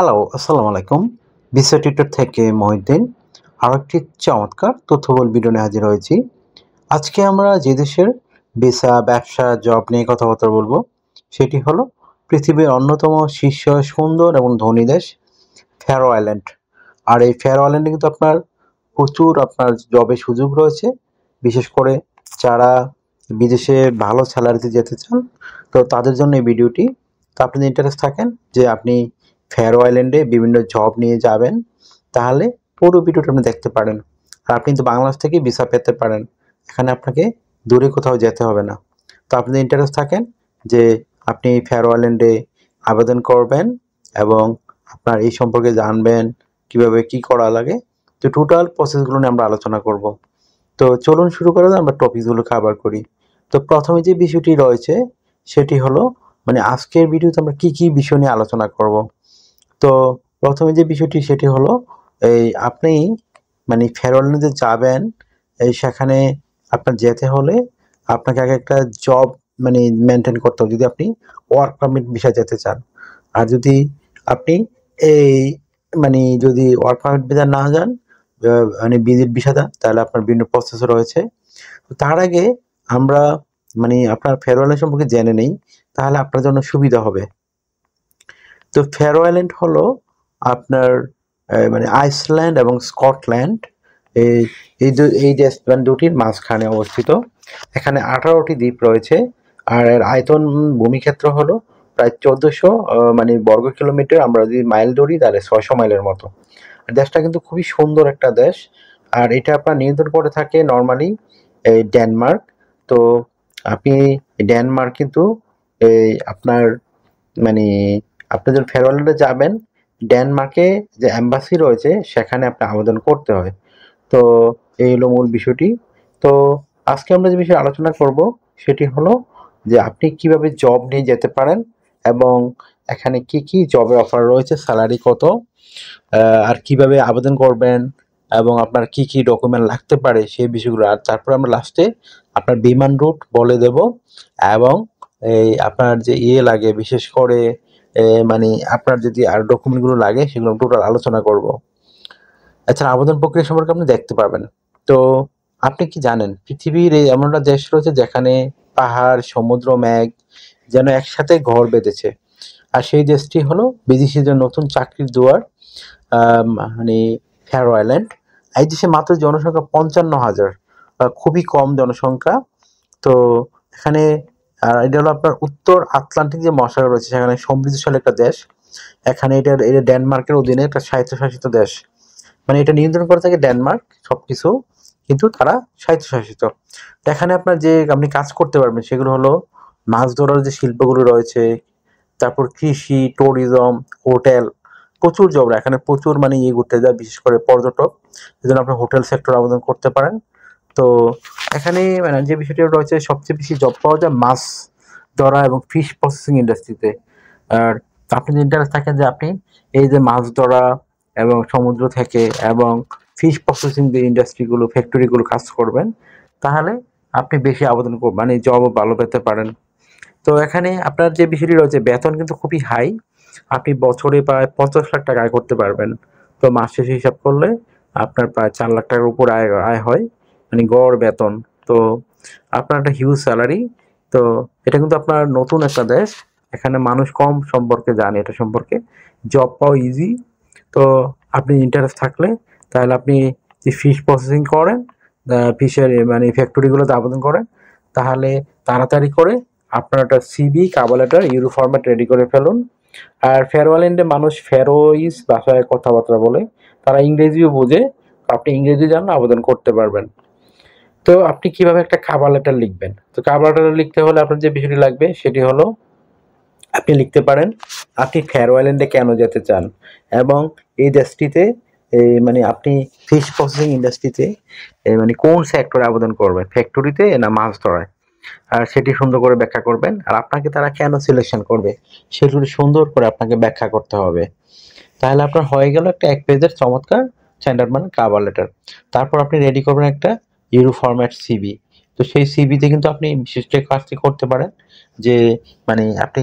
Hello, আসসালামু আলাইকুম। Visa tutor থেকে মহিউদ্দিন। আরও একটি চমৎকার তথ্যবহুল ভিডিও নিয়ে হাজির হয়েছি। আজকে আমরা যে দেশের ভিসা, ব্যবসা, জব নিয়ে কথাবার্তা বলবো, সেটি হলো পৃথিবীর অন্যতম শীর্ষ সুন্দর এবং ধনী দেশ ফ্যারো আইল্যান্ড। আর এই ফ্যারো আইল্যান্ডে কিন্তু প্রচুর জবের সুযোগ রয়েছে। বিশেষ করে যারা বিদেশে ভালো স্যালারিতে যেতে চান, তো তাদের জন্য এই ভিডিওটি। তো আপনি যদি ইন্টারেস্ট থাকেন যে আপনি ফ্যারো আইল্যান্ডে বিভিন্ন জব নিয়ে যাবেন, তাহলে পুরো ভিডিওটা আপনি দেখতে পারেন। আর আপনি কিন্তু বাংলাদেশ থেকে ভিসা পেতে পারেন। এখানে আপনাকে দূরে কোথাও যেতে হবে না। তো আপনি যদি ইন্টারেস্ট থাকেন যে আপনি ফ্যারো আইল্যান্ডে আবেদন করবেন এবং আপনার এই সম্পর্কে জানবেন, কিভাবে কি করা লাগে, তো টোটাল প্রসেসগুলো নিয়ে আমরা আলোচনা করব। তো চলুন শুরু করা যাক, আমরা টপিকসগুলো কভার করি। তো প্রথমে যে বিষয়টি রয়েছে সেটি হলো আজকের ভিডিওতে আমরা কি কি বিষয় নিয়ে আলোচনা করব। তো প্রথমে যে বিষয়টি সেটি হলো এই আপনি ফেরো আইল্যান্ডে যাবেন, সেখানে আপনার যেতে হলে আপনাকে আগে একটা জব মেনটেন করতে হবে যদি আপনি ওয়ার্ক পারমিট ভিসায় যেতে চান। আর যদি আপনি এই যদি ওয়ার্ক পারমিট ভিসা না যান, ভিজিট ভিসা যান, তাহলে আপনার বিভিন্ন প্রসেস রয়েছে। তো তার আগে আমরা আপনার ফেরো আইল্যান্ড সম্পর্কে জেনে নেই, তাহলে আপনার জন্য সুবিধা হবে। তো ফ্যারো আইল্যান্ড হলো আপনার আইসল্যান্ড এবং স্কটল্যান্ড এই এই দেশ দুটির মাঝখানে অবস্থিত। এখানে 18টি দ্বীপ রয়েছে। আর এর আয়তন ভূমিক্ষেত্র হলো প্রায় 1400 বর্গ কিলোমিটার। আমরা যদি মাইল ধরি তাহলে 600 মাইলের মতো। আর দেশটা কিন্তু খুবই সুন্দর একটা দেশ। আর এটা আপনার নিয়ন্ত্রণ করে থাকে নর্মালি এই ডেনমার্ক। তো আপনি ডেনমার্ক কিন্তু এই আপনার মানে আপনি যখন ফেরো আইল্যান্ডে যাবেন, ডেনমার্কে যে এম্বাসি রয়েছে সেখানে আপনি আবেদন করতে হয়। তো এই হলো মূল বিষয়টি। তো আজকে আমরা যে বিষয়ে আলোচনা করব সেটি হলো যে আপনি কিভাবে জব নিয়ে যেতে পারেন এবং এখানে কি কি জবের অফার রয়েছে, স্যালারি কত, আর কিভাবে আবেদন করবেন এবং আপনার কি কি ডকুমেন্ট লাগতে পারে সেই বিষয়গুলো। আর তারপর আমরা লাস্টে আপনার বিমান রুট বলে দেব এবং এই আপনার যে লাগে বিশেষ করে আপনার যদি আর ডকুমেন্টগুলো লাগে সেগুলো টোটাল আলোচনা করব। এছাড়া আবেদন প্রক্রিয়া সম্পর্কে আপনি দেখতে পাবেন। তো আপনি কি জানেন পৃথিবীর এই এমন একটা দেশ রয়েছে যেখানে পাহাড়, সমুদ্র, মেঘ যেন একসাথে ঘর বেঁধেছে। আর সেই দেশটি হলো বিদেশিদের নতুন চাকরির দুয়ার, আহ, মানে ফ্যারো আইল্যান্ড। এই দেশে মাত্র জনসংখ্যা 55,000, খুবই কম জনসংখ্যা। তো এখানে এটা হলো আপনার উত্তর আটলান্টিক যে মহাসাগর রয়েছে সেখানে সমৃদ্ধশালী একটা দেশ। এখানে এটা ডেনমার্কের অধীনে একটা স্বায়ত্তশাসিত দেশ। এটা নিয়ন্ত্রণ করে থাকে ডেনমার্ক সবকিছু, কিন্তু তারা স্বায়ত্তশাসিত। এখানে আপনার যে আপনি কাজ করতে পারবেন সেগুলো হলো মাছ ধরার যে শিল্পগুলো রয়েছে, তারপর কৃষি, ট্যুরিজম, হোটেল, প্রচুর জব। এখানে প্রচুর ঘুরতে যায়, বিশেষ করে পর্যটক। এই জন্য আপনি হোটেল সেক্টর আবেদন করতে পারেন। তো এখানে যে বিষয়টি রয়েছে, সবচেয়ে বেশি জব পাওয়া যায় মাছ ধরা এবং ফিশ প্রসেসিং ইন্ডাস্ট্রিতে। আর আপনি যদি ইন্টারেস্ট থাকেন যে আপনি এই যে মাছ ধরা এবং সমুদ্র থেকে এবং ফিশ প্রসেসিং যে ইন্ডাস্ট্রিগুলো, ফ্যাক্টরিগুলো কাজ করবেন, তাহলে আপনি বেশি আবেদন জবও ভালো পেতে পারেন। তো এখানে আপনার যে বিষয়টি রয়েছে, বেতন কিন্তু খুবই হাই। আপনি বছরে প্রায় 50 লাখ টাকা আয় করতে পারবেন। তো মাস শেষে হিসাব করলে আপনার প্রায় 4 লাখ টাকার উপর আয় হয়, গড় বেতন। তো আপনার একটা হিউজ স্যালারি। তো এটা কিন্তু আপনার নতুন একটা দেশ, এখানে মানুষ কম সম্পর্কে জানে, এটা সম্পর্কে জব পাওয়া ইজি। তো আপনি ইন্টারেস্ট থাকলে তাহলে আপনি যে ফিশ প্রসেসিং করেন, ফিশের ফ্যাক্টরিগুলোতে আবেদন করেন, তাহলে তাড়াতাড়ি করে আপনার একটা CV, cover letter, euro format ready করে ফেলুন। আর ফ্যারো আইল্যান্ডে মানুষ ফ্যারোইস ভাষায় কথাবার্তা বলে, তারা ইংরেজিও বোঝে। আপনি ইংরেজি জানলে আবেদন করতে পারবেন। তো আপনি কিভাবে একটা কাভার লেটার লিখবেন? তো কাভার লেটার লিখতে হলে আপনার যে বিষয়টি লাগবে সেটি হলো আপনি লিখতে পারেন আপনি ফ্যারো আইল্যান্ডে কেন যেতে চান এবং এই দেশটিতে আপনি ফিশ প্রসেসিং ইন্ডাস্ট্রিতে কোন সেক্টরে আবেদন করবেন, ফ্যাক্টরিতে না মাছ ধরায়। আর সেটি সুন্দর করে ব্যাখ্যা করবেন। আর আপনাকে তারা কেন সিলেকশন করবে সেগুলি সুন্দর করে আপনাকে ব্যাখ্যা করতে হবে। তাহলে আপনার হয়ে গেল একটা 1 পেজের চমৎকার স্ট্যান্ডার্ড কাভার লেটার। তারপর আপনি রেডি করবেন একটা ইউরো ফরম্যাট সিভি। তো তো সেই সিভিতে কিন্তু আপনি বিশেষ যে কাজটি করতে পারেন যে মানে আপনি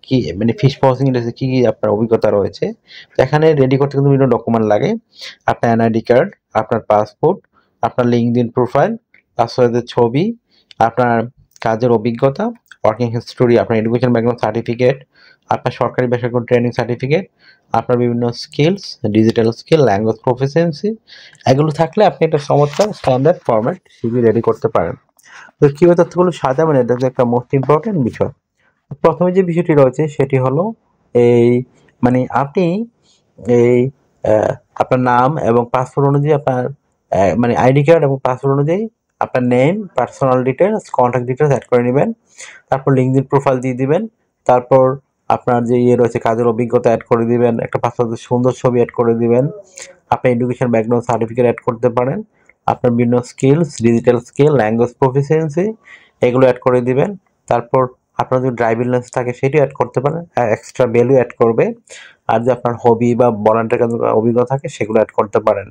কি মানে ফিশ প্রসেসিং ইন্ডাস্ট্রি কি আপনার অভিজ্ঞতা রয়েছে। তো এখানে রেডি করতে কিন্তু বিভিন্ন ডকুমেন্ট লাগে। আপনার এনআইডি কার্ড, আপনার পাসপোর্ট, আপনার লিঙ্কডইন প্রোফাইল, পাসওয়ার্ডের ছবি, আপনার কাজের অভিজ্ঞতা, ওয়ার্কিং হিস্টোরি, আপনার এডুকেশন ব্যাকগ্রাউন্ড সার্টিফিকেট, আপনার সরকারি বেসরকারি ট্রেনিং সার্টিফিকেট, আপনার বিভিন্ন skills, digital skill, language proficiency, এগুলো থাকলে আপনি একটা চমৎকার স্ট্যান্ডার্ড ফরম্যাট সিভি রেডি করতে পারেন। তো কীভাবে তথ্যগুলো সাজাবেন এটা হচ্ছে একটা মোস্ট ইম্পর্টেন্ট বিষয়। প্রথমে যে বিষয়টি রয়েছে সেটি হলো এই মানে আপনি এই আপনার নাম এবং পাসপোর্ট অনুযায়ী আপনার মানে আইডি কার্ড এবং পাসপোর্ট অনুযায়ী আপনার name, personal details, contact details add করে নেবেন। তারপর লিঙ্কডিন প্রোফাইল দিয়ে দিবেন। তারপর আপনার যে রয়েছে কাজের অভিজ্ঞতা অ্যাড করে দিবেন, একটা পাসপোর্টের সুন্দর ছবি অ্যাড করে দিবেন। আপনার এডুকেশন ব্যাকগ্রাউন্ড সার্টিফিকেট অ্যাড করতে পারেন। আপনার বিভিন্ন skills, digital skill, language proficiency এগুলো অ্যাড করে দিবেন। তারপর আপনার যদি ড্রাইভিং লাইসেন্স থাকে সেটিও অ্যাড করতে পারেন, এক্সট্রা ভ্যালু অ্যাড করবে। আর যে আপনার হবি বা ভলান্টিয়ার কাজের অভিজ্ঞতা থাকে সেগুলো অ্যাড করতে পারেন।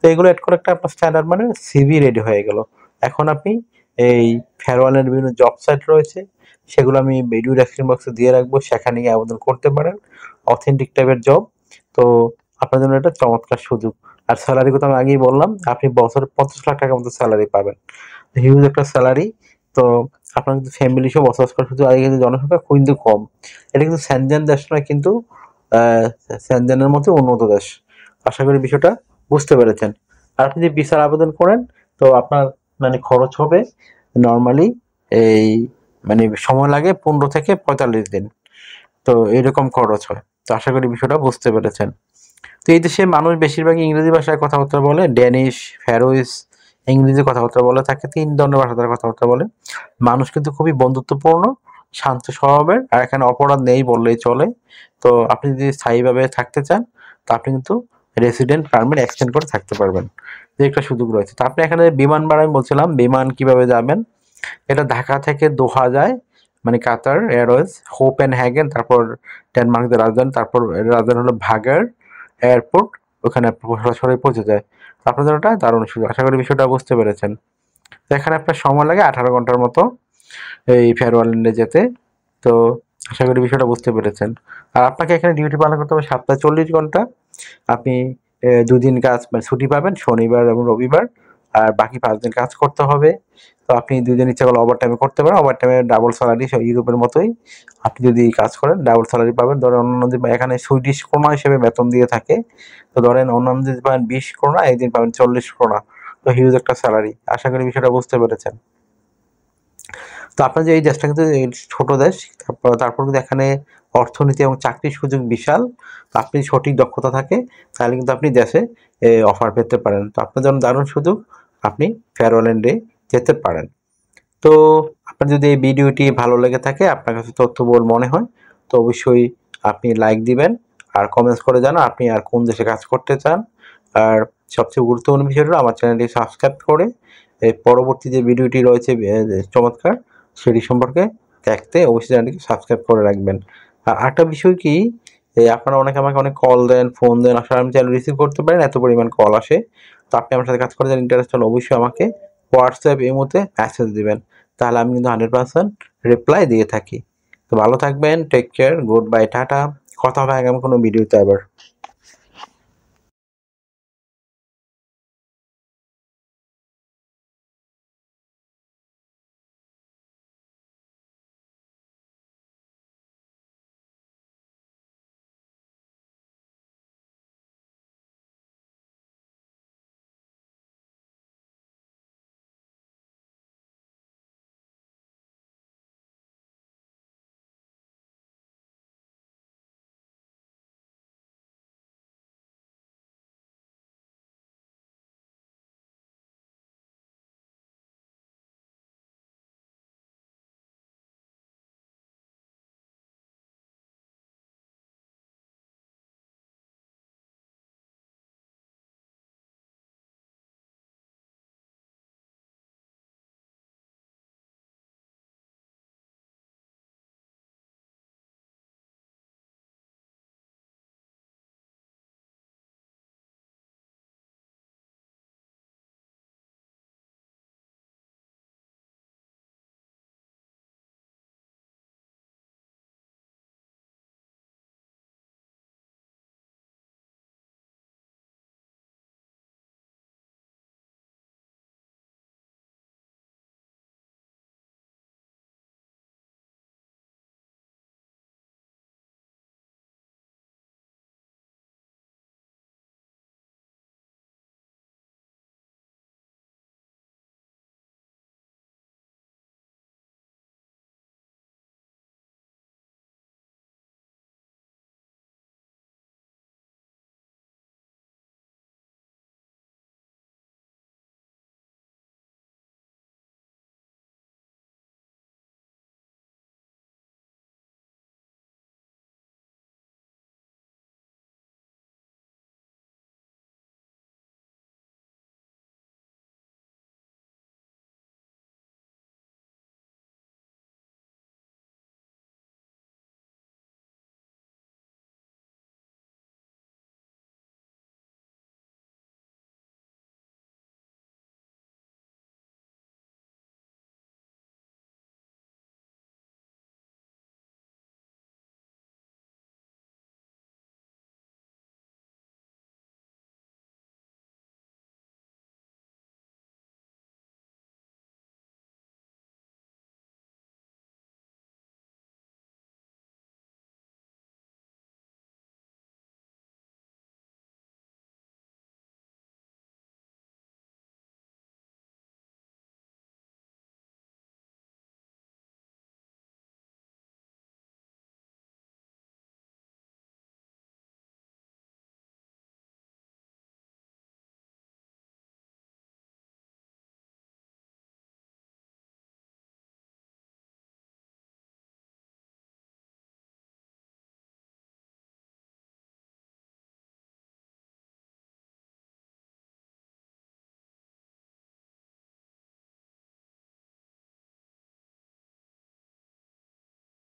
তো এগুলো অ্যাড করে একটা আপনার স্ট্যান্ডার্ড মানে সিভি রেডি হয়ে গেল। এখন আপনি এই ফেয়ারওয়ালের বিভিন্ন জব সাইট রয়েছে, সেগুলো আমি ভিডিও ডেসক্রিপশন বক্সে দিয়ে রাখবো, সেখানে গিয়ে আবেদন করতে পারেন। অথেন্টিক টাইপের জব, তো আপনার জন্য এটা চমৎকার সুযোগ। আর স্যালারি কথা আমি আগেই বললাম, আপনি বছরে 50 লাখ টাকার মতো স্যালারি পাবেন, হিউজ একটা স্যালারি। তো আপনার কিন্তু ফ্যামিলি সহ বসবাস করার সুযোগ। আর কিন্তু জনসংখ্যা কিন্তু কম, এটা কিন্তু সেনজেন দেশ নয়, কিন্তু সেনজেনের মধ্যে উন্নত দেশ। আশা করি বিষয়টা বুঝতে পেরেছেন। আর আপনি যদি ভিসার আবেদন করেন তো আপনার মানে খরচ হবে নর্মালি এই মানে সময় লাগে 15 থেকে 45 দিন, তো এরকম খরচ হয়। তো আশা করি বিষয়টা বুঝতে পেরেছেন। তো এই দেশে মানুষ বেশিরভাগই ইংরেজি ভাষায় কথাবার্তা বলে, ড্যানিশ, ফ্যারোইস ইংরেজি কথাবার্তা বলে থাকে, 3 ধরনের ভাষা তারা কথাবার্তা বলে। মানুষ কিন্তু খুবই বন্ধুত্বপূর্ণ, শান্ত স্বভাবের, আর এখানে অপরাধ নেই বললেই চলে। তো আপনি যদি স্থায়ীভাবে থাকতে চান তো আপনি কিন্তু রেসিডেন্ট পারমিট এক্সটেন্ড করে থাকতে পারবেন, যে একটা সুযোগ রয়েছে। তো আপনি এখানে বিমান ভাড়া আমি বলছিলাম, বিমান কিভাবে যাবেন, এটা ঢাকা থেকে দোহা যায়, মানে কাতার এয়ারওয়েজ, কোপেনহেগেন, তারপর ডেনমার্কের রাজধানী, তারপর রাজধানী হলো ভাগার এয়ারপোর্ট, ওখানে সরাসরি পৌঁছে যায়। তো আপনার জন্য এটা দারুণ সুযোগ। আশা করি বিষয়টা বুঝতে পেরেছেন। তো এখানে আপনার সময় লাগে 18 ঘন্টার মতো এই ফেয়ারওয়ালেন্ডে যেতে। তো আশা করি বিষয়টা বুঝতে পেরেছেন। আর আপনাকে এখানে ডিউটি পালন করতে হবে সপ্তাহে 40 ঘন্টা। আপনি 2 দিন কাজ মানে ছুটি পাবেন, শনিবার এবং রবিবার, আর বাকি 5 দিন কাজ করতে হবে। তো আপনি 2 দিন ইচ্ছা করলে ওভারটাইমে করতে পারেন। ওভারটাইমে ডাবল স্যালারি, ইউরোপের মতোই। আপনি যদি কাজ করেন ডাবল স্যালারি পাবেন। ধরেন অন্যান্য যে এখানে সুইডিশ ক্রোনা হিসেবে বেতন দিয়ে থাকে। তো ধরেন অন্যান্য যদি পাবেন 20 ক্রোনা, একদিন পাবেন 40 ক্রোনা। তো হিউজ একটা স্যালারি। আশা করি বিষয়টা বুঝতে পেরেছেন। তো আপনার যে এই দেশটা কিন্তু ছোট দেশ, তারপর কিন্তু এখানে অর্থনীতি এবং চাকরির সুযোগ বিশাল। তো আপনি সঠিক দক্ষতা থাকে তাহলে কিন্তু আপনি দেশে অফার পেতে পারেন। তো আপনার জন্য দারুণ সুযোগ, আপনি ফেয়ারওয়ালেন্ডে যেতে পারেন। তো আপনার যদি এই ভিডিওটি ভালো লেগে থাকে, আপনার কাছে তথ্যবহুল মনে হয়, তো অবশ্যই আপনি লাইক দিবেন আর কমেন্টস করে জানান আপনি আর কোন দেশে কাজ করতে চান। আর সবচেয়ে গুরুত্বপূর্ণ বিষয় হলো আমার চ্যানেলটি সাবস্ক্রাইব করে এই পরবর্তী যে ভিডিওটি রয়েছে চমৎকার, সেটি সম্পর্কে দেখতে অবশ্যই চ্যানেলটিকে সাবস্ক্রাইব করে রাখবেন। আর আরেকটা বিষয় কি, আপনারা অনেকে আমাকে অনেক কল দেন, ফোন দেন, আসলে আমি চ্যানেল রিসিভ করতে পারেন, এত পরিমাণ কল আসে। তো আপনি আমার সাথে কাজ করতে ইন্টারেস্ট হলে অবশ্যই আমাকে হোয়াটসঅ্যাপ ইমোতে মেসেজ দিবেন, তাহলে আমি কিন্তু 100% রিপ্লাই দিয়ে থাকি। তো ভালো থাকবেন, take care, good bye, tata. কথা হবে আগামী কোনো ভিডিওতে আবার।